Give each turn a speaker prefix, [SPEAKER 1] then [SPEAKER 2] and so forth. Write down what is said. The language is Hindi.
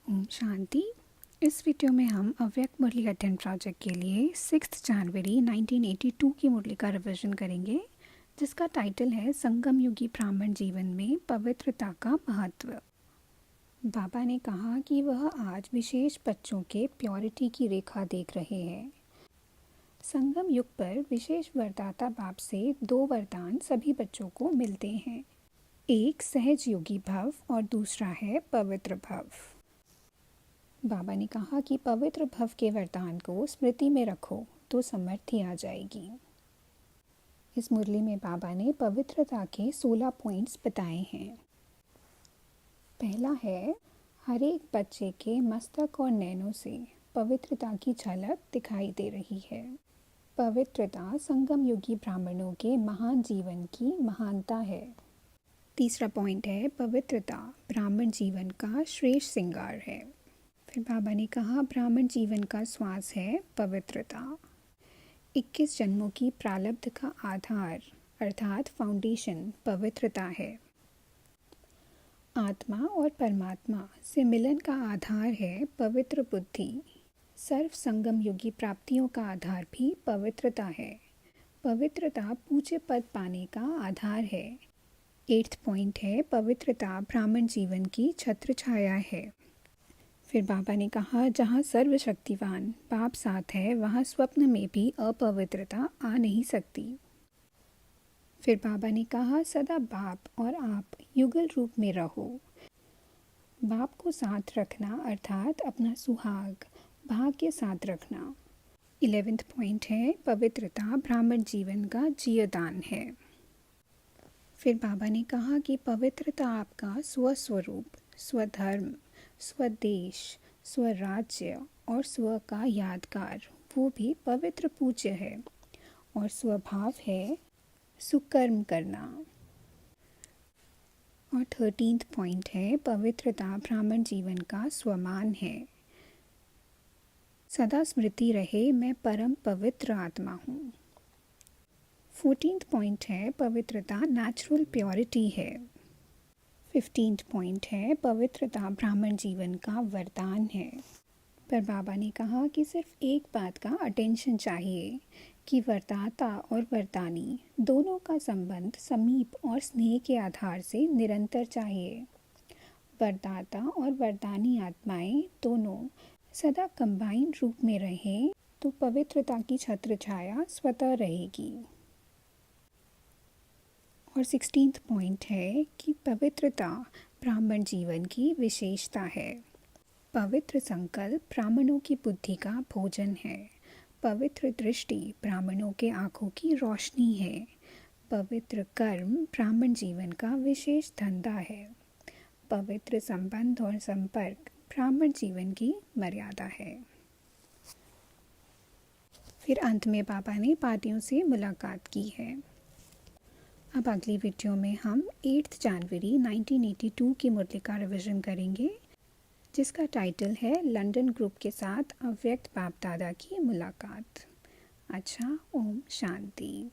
[SPEAKER 1] ओम शांति। इस वीडियो में हम अव्यक्त मुरली अध्ययन प्रोजेक्ट के लिए 6 जनवरी 1982 की मुरली का रिवीजन करेंगे, जिसका टाइटल है संगम युगी ब्राह्मण जीवन में पवित्रता का महत्व। बाबा ने कहा कि वह आज विशेष बच्चों के प्योरिटी की रेखा देख रहे हैं। संगम युग पर विशेष वरदाता बाप से 2 वरदान सभी बच्चों को मिलते हैं। एक सहज योगी भव और दूसरा है पवित्र भव। बाबा ने कहा कि पवित्र भव के वरदान को स्मृति में रखो तो समृद्धि आ जाएगी। इस मुरली में बाबा ने पवित्रता के 16 पॉइंट्स बताए हैं। पहला है, हर एक बच्चे के मस्तक और नैनों से पवित्रता की झलक दिखाई दे रही है। पवित्रता संगम युगी ब्राह्मणों के महान जीवन की महानता है। तीसरा पॉइंट है, पवित्रता ब्राह्मण जीवन का श्रेष्ठ श्रृंगार है। फिर बाबा ने कहा ब्राह्मण जीवन का श्वास है पवित्रता। 21 जन्मों की प्रारब्ध का आधार अर्थात फाउंडेशन पवित्रता है। आत्मा और परमात्मा से मिलन का आधार है पवित्र बुद्धि। सर्व संगम युगी प्राप्तियों का आधार भी पवित्रता है। पवित्रता पूज्य पद पाने का आधार है। 8th पॉइंट है, पवित्रता ब्राह्मण जीवन की छत्र छाया है। फिर बाबा ने कहा जहाँ सर्वशक्तिवान बाप साथ है वहाँ स्वप्न में भी अपवित्रता आ नहीं सकती। फिर बाबा ने कहा सदा बाप और आप युगल रूप में रहो। बाप को साथ रखना अर्थात अपना सुहाग भाग्य साथ रखना। 11th पॉइंट है, पवित्रता ब्राह्मण जीवन का जीवदान है। फिर बाबा ने कहा कि पवित्रता आपका स्वस्वरूप, स्वधर्म, स्वदेश, स्वराज्य और स्व का यादगार वो भी पवित्र पूज्य है और स्वभाव है सुकर्म करना। और 13th पॉइंट है, पवित्रता ब्राह्मण जीवन का स्वमान है। सदा स्मृति रहे मैं परम पवित्र आत्मा हूँ। 14th पॉइंट है, पवित्रता नेचुरल प्योरिटी है। 15th पॉइंट है, पवित्रता ब्राह्मण जीवन का वरदान है। पर बाबा ने कहा कि सिर्फ एक बात का अटेंशन चाहिए कि वरदाता और वरदानी दोनों का संबंध समीप और स्नेह के आधार से निरंतर चाहिए। वरदाता और वरदानी आत्माएं दोनों सदा कंबाइन रूप में रहें तो पवित्रता की छत्र छाया स्वतः रहेगी। और 16th पॉइंट है कि पवित्रता ब्राह्मण जीवन की विशेषता है। पवित्र संकल्प ब्राह्मणों की बुद्धि का भोजन है। पवित्र दृष्टि ब्राह्मणों के आँखों की रोशनी है। पवित्र कर्म ब्राह्मण जीवन का विशेष धंधा है। पवित्र संबंध और संपर्क ब्राह्मण जीवन की मर्यादा है। फिर अंत में बाबा ने पार्टियों से मुलाकात की है। अब अगली वीडियो में हम 8 जनवरी 1982 की मुरली का रिवीजन करेंगे, जिसका टाइटल है लंदन ग्रुप के साथ अव्यक्त बाप दादा की मुलाकात। अच्छा, ओम शांति।